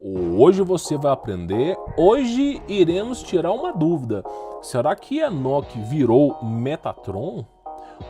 Hoje você vai aprender, hoje iremos tirar uma dúvida. Será que Enoque virou Metatron?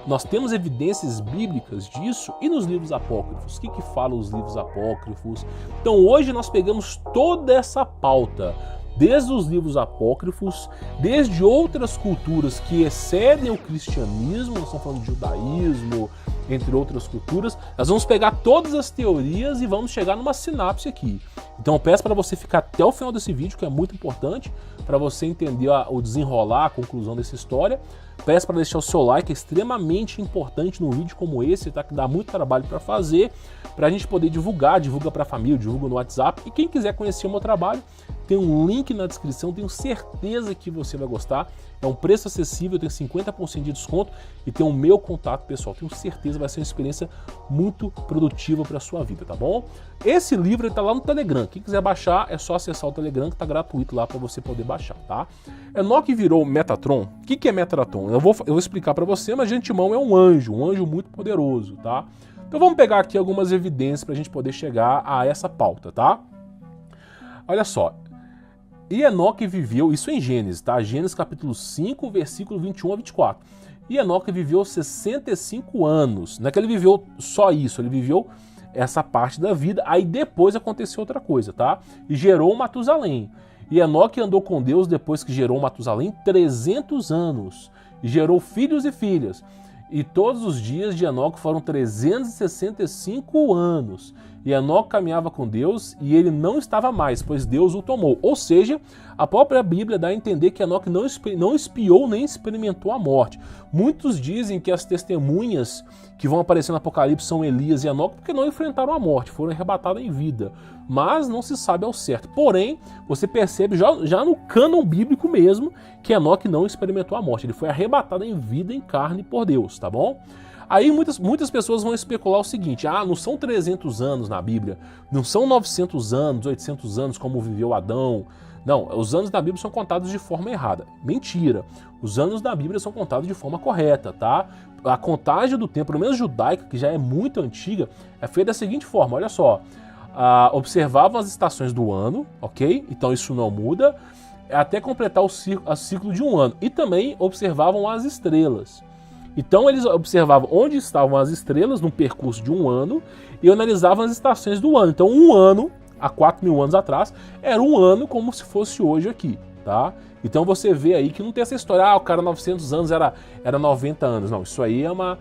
Nós temos evidências bíblicas disso e nos livros apócrifos. O que falam os livros apócrifos? Então hoje nós pegamos toda essa pauta, desde os livros apócrifos, desde outras culturas que excedem o cristianismo, nós estamos falando de judaísmo, entre outras culturas. Nós vamos pegar todas as teorias e vamos chegar numa sinapse aqui. Então eu peço para você ficar até o final desse vídeo, que é muito importante, para você entender o desenrolar, a conclusão dessa história. Peço para deixar o seu like, é extremamente importante num vídeo como esse, tá? Que dá muito trabalho para fazer, para a gente poder divulgar, divulga para a família, divulga no WhatsApp. E quem quiser conhecer o meu trabalho, tem um link na descrição, tenho certeza que você vai gostar. É um preço acessível, tem 50% de desconto e tem o meu contato pessoal. Tenho certeza que vai ser uma experiência muito produtiva para a sua vida, tá bom? Esse livro está lá no Telegram. Quem quiser baixar, é só acessar o Telegram, que está gratuito lá para você poder baixar, tá? Enoque virou Metatron. O que é Metatron? Eu vou explicar para você, mas de antemão é um anjo muito poderoso, tá? Então vamos pegar aqui algumas evidências para a gente poder chegar a essa pauta, tá? Olha só. E Enoque viveu, isso em Gênesis, tá? Gênesis capítulo 5, versículo 21 a 24. E Enoque viveu 65 anos. Não é que ele viveu só isso, ele viveu essa parte da vida, aí depois aconteceu outra coisa, tá? E gerou Matusalém. E Enoque andou com Deus depois que gerou Matusalém 300 anos. E gerou filhos e filhas. E todos os dias de Enoque foram 365 anos. E Enoque caminhava com Deus e ele não estava mais, pois Deus o tomou. Ou seja, a própria Bíblia dá a entender que Enoque não espiou nem experimentou a morte. Muitos dizem que as testemunhas que vão aparecer no Apocalipse são Elias e Enoque porque não enfrentaram a morte, foram arrebatados em vida. Mas não se sabe ao certo. Porém, você percebe já no cânon bíblico mesmo que Enoque não experimentou a morte. Ele foi arrebatado em vida, em carne por Deus, tá bom? Aí muitas pessoas vão especular o seguinte: não são 300 anos na Bíblia, não são 900 anos, 800 anos como viveu Adão. Não, os anos da Bíblia são contados de forma errada. Mentira. Os anos da Bíblia são contados de forma correta, tá? A contagem do tempo, pelo menos judaica, que já é muito antiga, é feita da seguinte forma, olha só. Observavam as estações do ano, ok? Então isso não muda, até completar o ciclo de um ano. E também observavam as estrelas. Então eles observavam onde estavam as estrelas no percurso de um ano e analisavam as estações do ano. Então um ano, há 4.000 anos atrás, era um ano como se fosse hoje aqui, tá? Então você vê aí que não tem essa história, o cara 900 anos era 90 anos. Não, isso aí é uma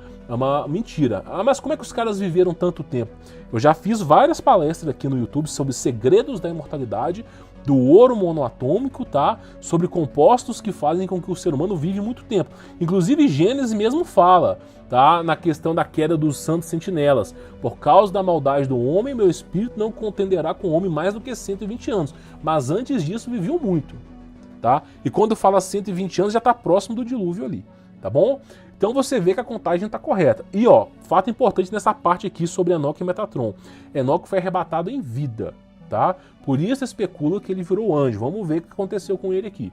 mentira. Mas como é que os caras viveram tanto tempo? Eu já fiz várias palestras aqui no YouTube sobre segredos da imortalidade, do ouro monoatômico, tá? Sobre compostos que fazem com que o ser humano vive muito tempo. Inclusive Gênesis mesmo fala, tá? Na questão da queda dos santos sentinelas. Por causa da maldade do homem, meu espírito não contenderá com o homem mais do que 120 anos. Mas antes disso viviam muito, tá? E quando fala 120 anos já está próximo do dilúvio ali, tá bom? Então você vê que a contagem está correta. E ó, fato importante nessa parte aqui sobre Enoque e Metatron. Enoque foi arrebatado em vida, tá? Por isso especula que ele virou anjo. Vamos ver o que aconteceu com ele aqui.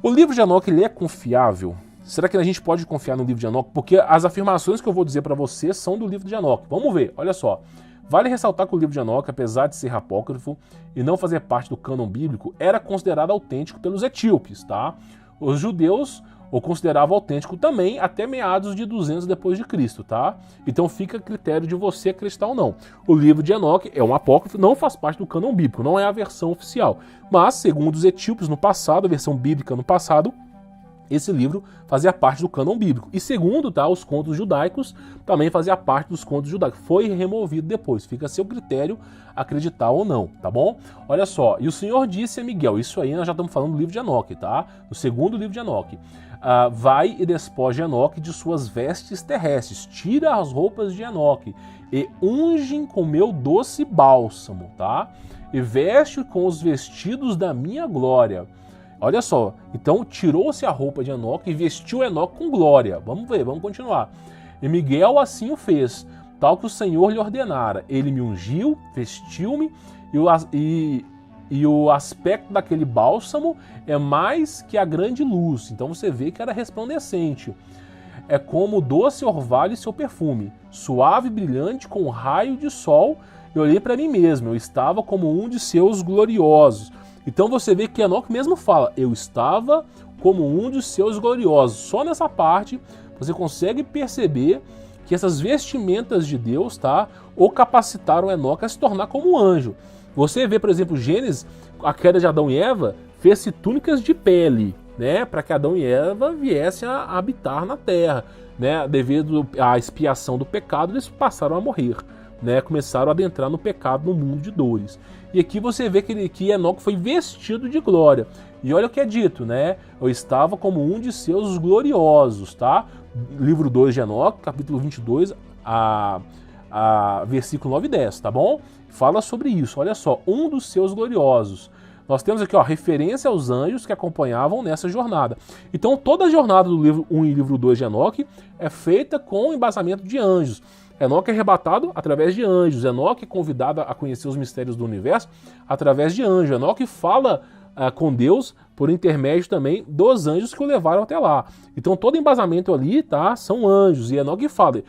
O livro de Enoque, ele é confiável? Será que a gente pode confiar no livro de Enoque? Porque as afirmações que eu vou dizer para você são do livro de Enoque. Vamos ver, olha só. Vale ressaltar que o livro de Enoque, apesar de ser apócrifo e não fazer parte do cânon bíblico, era considerado autêntico pelos etíopes, tá? Os judeus o consideravam autêntico também até meados de 200 depois de Cristo, tá? Então fica a critério de você acreditar ou não. O livro de Enoque é um apócrifo, não faz parte do cânon bíblico, não é a versão oficial. Mas, segundo os etíopes no passado, a versão bíblica no passado, esse livro fazia parte do cânon bíblico. E segundo, tá, os contos judaicos também fazia parte dos contos judaicos. Foi removido depois. Fica a seu critério acreditar ou não, tá bom? Olha só. E o Senhor disse a Miguel, isso aí nós já estamos falando do livro de Enoque, tá? No segundo livro de Enoque. Vai e despoja Enoque de suas vestes terrestres. Tira as roupas de Enoque e unge com meu doce bálsamo, tá? E veste com os vestidos da minha glória. Olha só, então tirou-se a roupa de Enoque e vestiu Enoque com glória. Vamos ver, vamos continuar. E Miguel assim o fez, tal que o Senhor lhe ordenara. Ele me ungiu, vestiu-me e o aspecto daquele bálsamo é mais que a grande luz. Então você vê que era resplandecente. É como o doce orvalho e seu perfume, suave e brilhante com um raio de sol eu olhei para mim mesmo, eu estava como um de seus gloriosos. Então você vê que Enoque mesmo fala, eu estava como um de seus gloriosos. Só nessa parte você consegue perceber que essas vestimentas de Deus, tá, o capacitaram Enoque a se tornar como um anjo. Você vê, por exemplo, Gênesis, a queda de Adão e Eva, fez-se túnicas de pele, né, para que Adão e Eva viessem a habitar na terra, né, devido à expiação do pecado, eles passaram a morrer, né, começaram a adentrar no pecado, no mundo de dores. E aqui você vê que Enoque foi vestido de glória. E olha o que é dito, né? Eu estava como um de seus gloriosos, tá? Livro 2 de Enoque, capítulo 22, versículo 9 e 10, tá bom? Fala sobre isso, olha só, um dos seus gloriosos. Nós temos aqui, ó, referência aos anjos que acompanhavam nessa jornada. Então, toda a jornada do livro 1 e livro 2 de Enoque é feita com embasamento de anjos. Enoque é arrebatado através de anjos. Enoque é convidado a conhecer os mistérios do universo através de anjos. Enoque fala com Deus por intermédio também dos anjos que o levaram até lá. Então todo embasamento ali, tá, são anjos. E Enoque fala,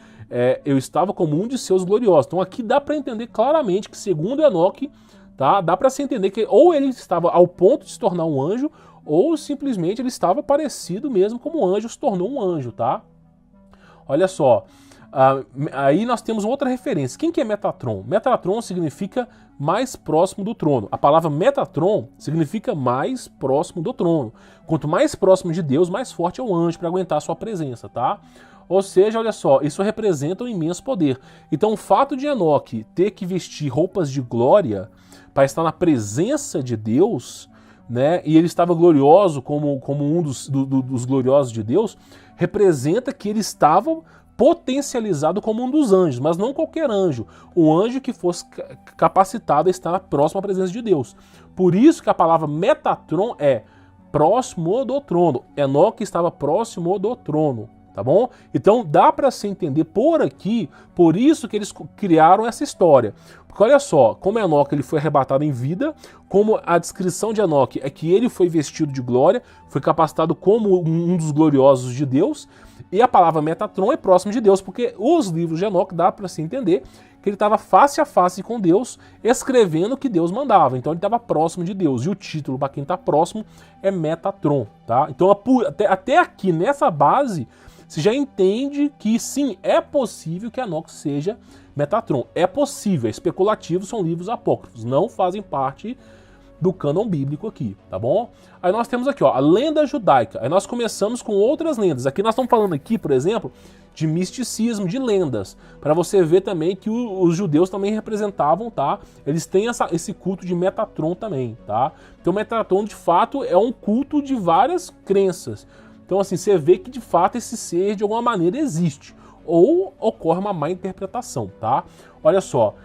eu estava como um de seus gloriosos. Então aqui dá para entender claramente que segundo Enoque, tá, dá para se entender que ou ele estava ao ponto de se tornar um anjo, ou simplesmente ele estava parecido mesmo como um anjo, se tornou um anjo, tá? Olha só. Aí nós temos outra referência. Quem que é Metatron? Metatron significa mais próximo do trono. A palavra Metatron significa mais próximo do trono. Quanto mais próximo de Deus, mais forte é o anjo para aguentar a sua presença, tá? Ou seja, olha só, isso representa um imenso poder. Então o fato de Enoque ter que vestir roupas de glória para estar na presença de Deus, né? E ele estava glorioso como um dos gloriosos de Deus, representa que ele estava potencializado como um dos anjos, mas não qualquer anjo, um anjo que fosse capacitado a estar próximo à presença de Deus. Por isso que a palavra Metatron é próximo do trono. Enoque estava próximo do trono, tá bom? Então dá para se entender por aqui, por isso que eles criaram essa história. Porque olha só, como Enoque ele foi arrebatado em vida, como a descrição de Enoque é que ele foi vestido de glória, foi capacitado como um dos gloriosos de Deus, e a palavra Metatron é próximo de Deus, porque os livros de Enoque dá para se entender que ele estava face a face com Deus, escrevendo o que Deus mandava. Então ele estava próximo de Deus. E o título, para quem está próximo, é Metatron, tá? Então até aqui, nessa base, você já entende que sim, é possível que Enoque seja Metatron. É possível, é especulativo, são livros apócrifos, não fazem parte do cânon bíblico aqui, tá bom? Aí nós temos aqui, ó, a lenda judaica. Aí nós começamos com outras lendas. Aqui nós estamos falando aqui, por exemplo, de misticismo, de lendas, para você ver também que os judeus também representavam, tá? Eles têm esse culto de Metatron também, tá? Então Metatron, de fato, é um culto de várias crenças. Então, assim, você vê que, de fato, esse ser, de alguma maneira, existe. Ou ocorre uma má interpretação, tá? Olha só,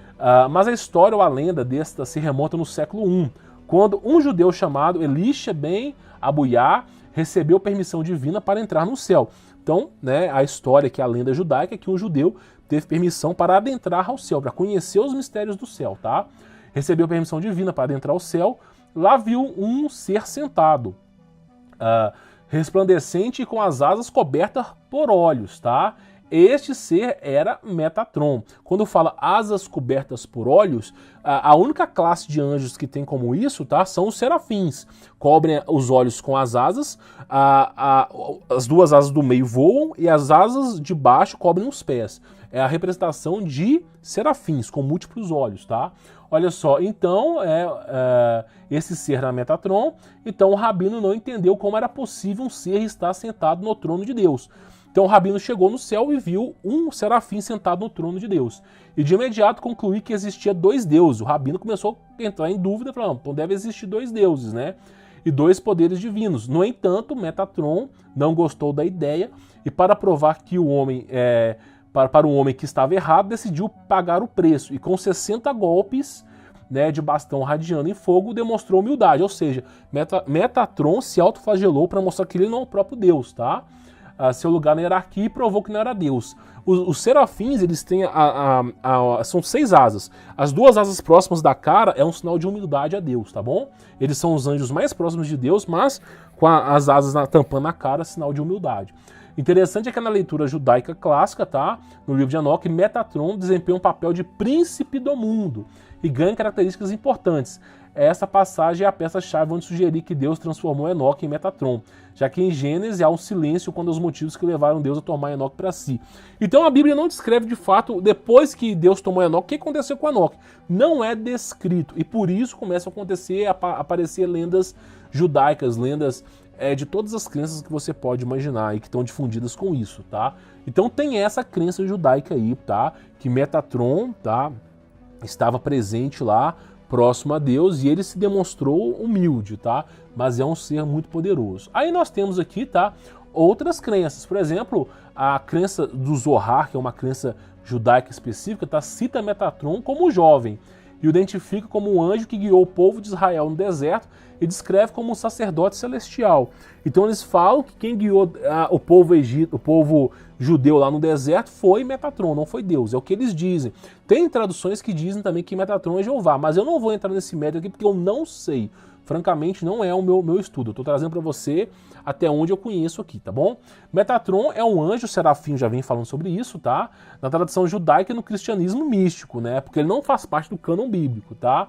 mas a história ou a lenda desta se remonta no século I, quando um judeu chamado Elisha ben Abuyá recebeu permissão divina para entrar no céu. Então, né, a história que a lenda judaica é que um judeu teve permissão para adentrar ao céu, para conhecer os mistérios do céu, tá? Recebeu permissão divina para adentrar ao céu, lá viu um ser sentado, resplandecente e com as asas cobertas por olhos, tá? Este ser era Metatron. Quando fala asas cobertas por olhos, a única classe de anjos que tem como isso, tá, são os serafins. Cobrem os olhos com as asas, as duas asas do meio voam e as asas de baixo cobrem os pés. É a representação de serafins com múltiplos olhos, tá? Olha só, então esse ser era Metatron, então o rabino não entendeu como era possível um ser estar sentado no trono de Deus. Então o rabino chegou no céu e viu um serafim sentado no trono de Deus. E de imediato concluiu que existia dois deuses. O rabino começou a entrar em dúvida, falando, então deve existir dois deuses, né? E dois poderes divinos. No entanto, Metatron não gostou da ideia e para provar que o homem, para um homem que estava errado, decidiu pagar o preço. E com 60 golpes, né, de bastão radiando em fogo, demonstrou humildade. Ou seja, Metatron se autoflagelou para mostrar que ele não é o próprio Deus, tá? Seu lugar na hierarquia e provou que não era Deus. Os serafins, eles têm são 6 asas. As 2 asas próximas da cara é um sinal de humildade a Deus, tá bom? Eles são os anjos mais próximos de Deus, mas com as asas tampando a cara, sinal de humildade. Interessante é que na leitura judaica clássica, tá? No livro de Enoque, Metatron desempenha um papel de príncipe do mundo e ganha características importantes. Essa passagem é a peça-chave onde sugerir que Deus transformou Enoque em Metatron, já que em Gênesis há um silêncio quando os motivos que levaram Deus a tomar Enoque para si. Então a Bíblia não descreve de fato, depois que Deus tomou Enoque, o que aconteceu com Enoque. Não é descrito, e por isso começam a aparecer lendas judaicas, lendas de todas as crenças que você pode imaginar e que estão difundidas com isso, tá? Então tem essa crença judaica aí, tá? Que Metatron, tá? Estava presente lá, próximo a Deus, e ele se demonstrou humilde, tá? Mas é um ser muito poderoso. Aí nós temos aqui, tá? Outras crenças. Por exemplo, a crença do Zohar, que é uma crença judaica específica, tá? Cita Metatron como jovem e o identifica como um anjo que guiou o povo de Israel no deserto e descreve como um sacerdote celestial. Então eles falam que quem guiou o povo judeu lá no deserto foi Metatron, não foi Deus, é o que eles dizem. Tem traduções que dizem também que Metatron é Jeová, mas eu não vou entrar nesse mérito aqui porque eu não sei. Francamente, não é o meu estudo. Eu estou trazendo para você até onde eu conheço aqui, tá bom? Metatron é um anjo, Serafim já vem falando sobre isso, tá? Na tradição judaica e no cristianismo místico, né? Porque ele não faz parte do cânon bíblico, tá?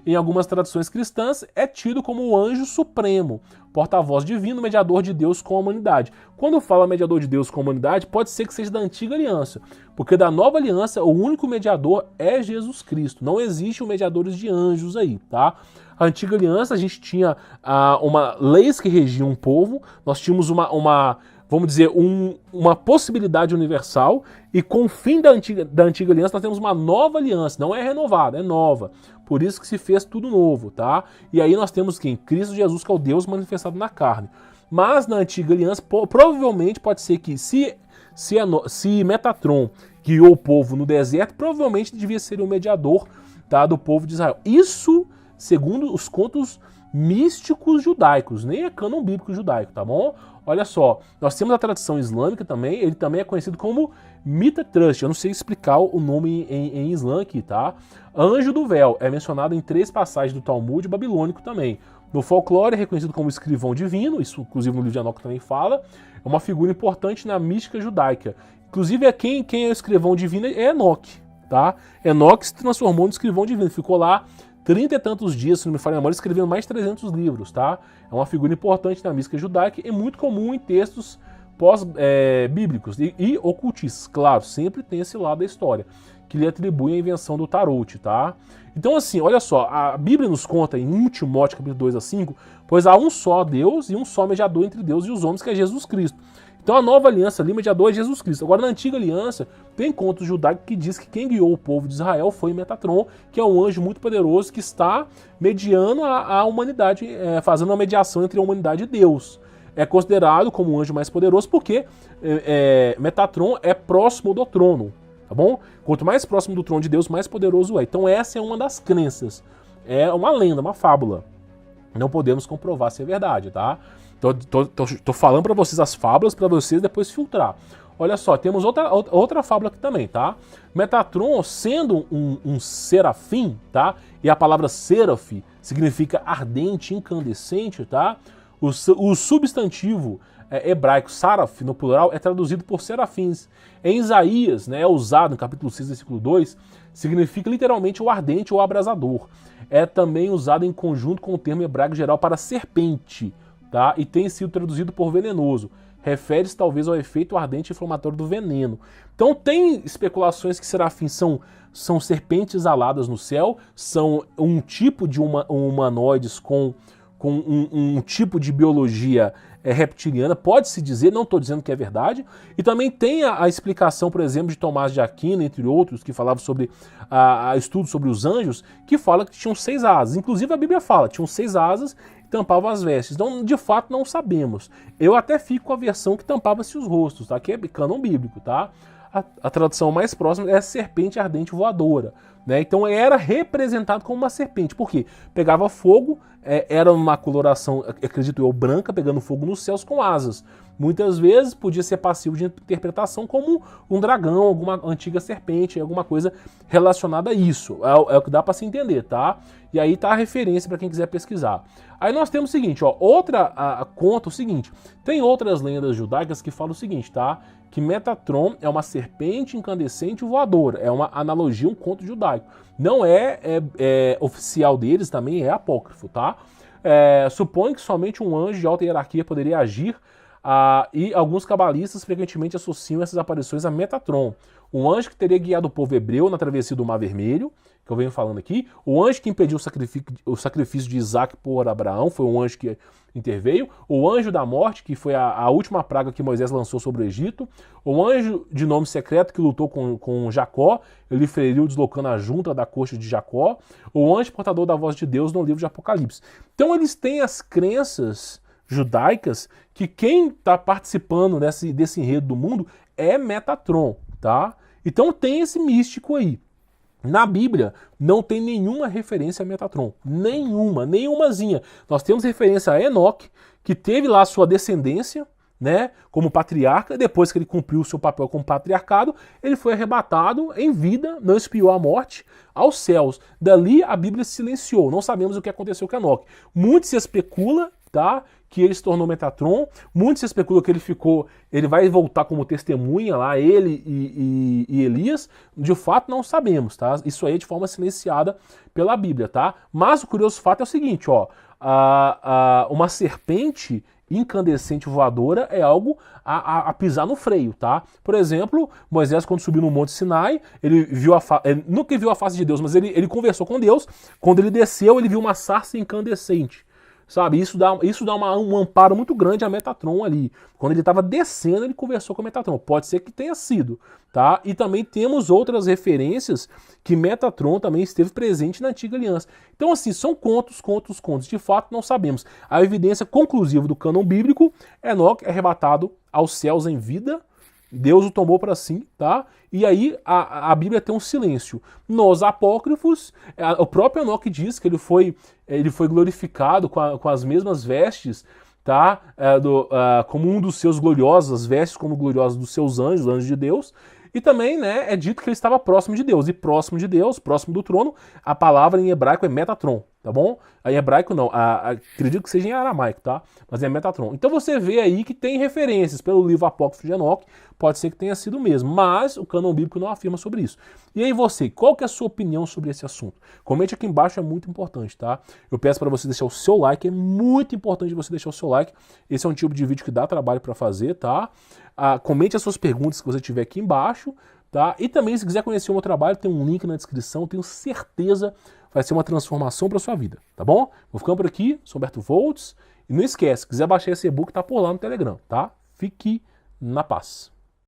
Em algumas tradições cristãs é tido como o anjo supremo, porta-voz divino, mediador de Deus com a humanidade. Quando fala mediador de Deus com a humanidade, pode ser que seja da antiga aliança, porque da nova aliança o único mediador é Jesus Cristo. Não existe um mediadores de anjos aí, tá? A antiga aliança, a gente tinha leis que regiam um povo, nós tínhamos vamos dizer, uma possibilidade universal, e com o fim da antiga aliança nós temos uma nova aliança, não é renovada, é nova. Por isso que se fez tudo novo, tá? E aí nós temos quem? Cristo Jesus, que é o Deus manifestado na carne. Mas na antiga aliança, provavelmente pode ser que se Metatron guiou o povo no deserto, provavelmente devia ser o mediador, tá, do povo de Israel. Isso segundo os contos místicos judaicos, nem é cânon bíblico judaico, tá bom? Olha só, nós temos a tradição islâmica também, ele também é conhecido como Mitatrust, eu não sei explicar o nome em islã aqui, tá? Anjo do véu, é mencionado em 3 passagens do Talmud babilônico também. No folclore é reconhecido como escrivão divino, isso inclusive no livro de Enoque também fala, é uma figura importante na mística judaica. Inclusive quem é o escrivão divino é Enoque, tá? Enoque se transformou no escrivão divino, ficou lá 30 e tantos dias, se não me falha a memória, escrevendo mais de 300 livros, tá? É uma figura importante na mística judaica e muito comum em textos pós-bíblicos e ocultistas. Claro, sempre tem esse lado da história, que lhe atribui a invenção do tarot, tá? Então assim, olha só, a Bíblia nos conta em 1 Timóteo, capítulo 2-5, pois há um só Deus e um só mediador entre Deus e os homens, que é Jesus Cristo. Então a nova aliança ali, mediador é Jesus Cristo. Agora na antiga aliança, tem contos judaicos que diz que quem guiou o povo de Israel foi Metatron, que é um anjo muito poderoso que está mediando a humanidade, fazendo uma mediação entre a humanidade e Deus. É considerado como o anjo mais poderoso porque Metatron é próximo do trono, tá bom? Quanto mais próximo do trono de Deus, mais poderoso é. Então essa é uma das crenças. É uma lenda, uma fábula. Não podemos comprovar se é verdade, tá? Tô falando para vocês as fábulas para vocês depois filtrar. Olha só, temos outra fábula aqui também, tá? Metatron, sendo um serafim, tá? E a palavra seraf significa ardente, incandescente, tá? O substantivo hebraico saraf, no plural, é traduzido por serafins. Em Isaías, né, é usado no capítulo 6, versículo 2, significa literalmente o ardente ou abrasador. É também usado em conjunto com o termo hebraico geral para serpente, tá? E tem sido traduzido por venenoso. Refere-se talvez ao efeito ardente e inflamatório do veneno. Então tem especulações que serafins são serpentes aladas no céu, são um tipo de humanoides com um tipo de biologia reptiliana, pode-se dizer, não estou dizendo que é verdade. E também tem a explicação, por exemplo, de Tomás de Aquino, entre outros, que falava sobre estudos sobre os anjos, que fala que tinham 6 asas. Inclusive a Bíblia fala, tinham 6 asas e tampavam as vestes. Então, de fato, não sabemos. Eu até fico com a versão que tampava-se os rostos, tá? Que é cânon bíblico, tá? a tradução mais próxima é serpente ardente voadora, né? Então era representado como uma serpente. Por quê? Pegava fogo, era uma coloração, acredito eu, branca, pegando fogo nos céus com asas. Muitas vezes podia ser passivo de interpretação como um dragão, alguma antiga serpente, alguma coisa relacionada a isso. É o que dá para se entender, tá? E aí tá a referência para quem quiser pesquisar. Aí nós temos o seguinte, ó, conta o seguinte, tem outras lendas judaicas que falam o seguinte, tá? Que Metatron é uma serpente incandescente voadora, é uma analogia, um conto judaico. Não é oficial deles, também é apócrifo, tá? Supõe que somente um anjo de alta hierarquia poderia agir, e alguns cabalistas frequentemente associam essas aparições a Metatron, um anjo que teria guiado o povo hebreu na travessia do Mar Vermelho, que eu venho falando aqui, o anjo que impediu o sacrifício de Isaac por Abraão, foi um anjo que interveio, o anjo da morte, que foi a última praga que Moisés lançou sobre o Egito, o anjo de nome secreto que lutou com Jacó, ele feriu deslocando a junta da coxa de Jacó, o anjo portador da voz de Deus no livro de Apocalipse. Então eles têm as crenças judaicas que quem está participando desse enredo do mundo é Metatron, tá? Então tem esse místico aí. Na Bíblia não tem nenhuma referência a Metatron, nenhumazinha. Nós temos referência a Enoque, que teve lá sua descendência, né, como patriarca. Depois que ele cumpriu o seu papel como patriarcado, ele foi arrebatado em vida, não espiou a morte, aos céus. Dali a Bíblia silenciou, não sabemos o que aconteceu com Enoque. Muito se especula, tá, que ele se tornou Metatron, muito se especula que ele vai voltar como testemunha lá, ele e Elias. De fato não sabemos, tá? Isso aí é de forma silenciada pela Bíblia, tá? Mas o curioso fato é o seguinte, ó, uma serpente incandescente voadora é algo a pisar no freio, tá? Por exemplo, Moisés, quando subiu no Monte Sinai, ele nunca viu a face de Deus, mas ele conversou com Deus. Quando ele desceu, ele viu uma sarça incandescente, sabe? Isso dá um amparo muito grande a Metatron ali. Quando ele estava descendo, ele conversou com Metatron. Pode ser que tenha sido, tá? E também temos outras referências que Metatron também esteve presente na Antiga Aliança. Então, assim, são contos. De fato, não sabemos. A evidência conclusiva do cânon bíblico, Enoque é arrebatado aos céus em vida. Deus o tomou para si, tá? E aí a Bíblia tem um silêncio. Nos apócrifos, o próprio Enoque diz que ele foi glorificado com as mesmas vestes, tá? Como um dos seus gloriosos, as vestes como gloriosas dos seus anjos de Deus. E também, né, é dito que ele estava próximo de Deus. E próximo de Deus, próximo do trono, a palavra em hebraico é Metatron, tá bom? Em hebraico não, acredito que seja em aramaico, tá? Mas é Metatron. Então você vê aí que tem referências pelo livro apócrifo de Enoque, pode ser que tenha sido mesmo, mas o cânon bíblico não afirma sobre isso. E aí você, qual que é a sua opinião sobre esse assunto? Comente aqui embaixo, é muito importante, tá? Eu peço para você deixar o seu like, é muito importante você deixar o seu like. Esse é um tipo de vídeo que dá trabalho para fazer, tá? Comente as suas perguntas que você tiver aqui embaixo, tá? E também, se quiser conhecer o meu trabalho, tem um link na descrição, tenho certeza vai ser uma transformação para sua vida, tá bom? Vou ficando por aqui, sou Humberto Voltz, e não esquece, se quiser baixar esse e-book, tá por lá no Telegram, tá? Fique na paz.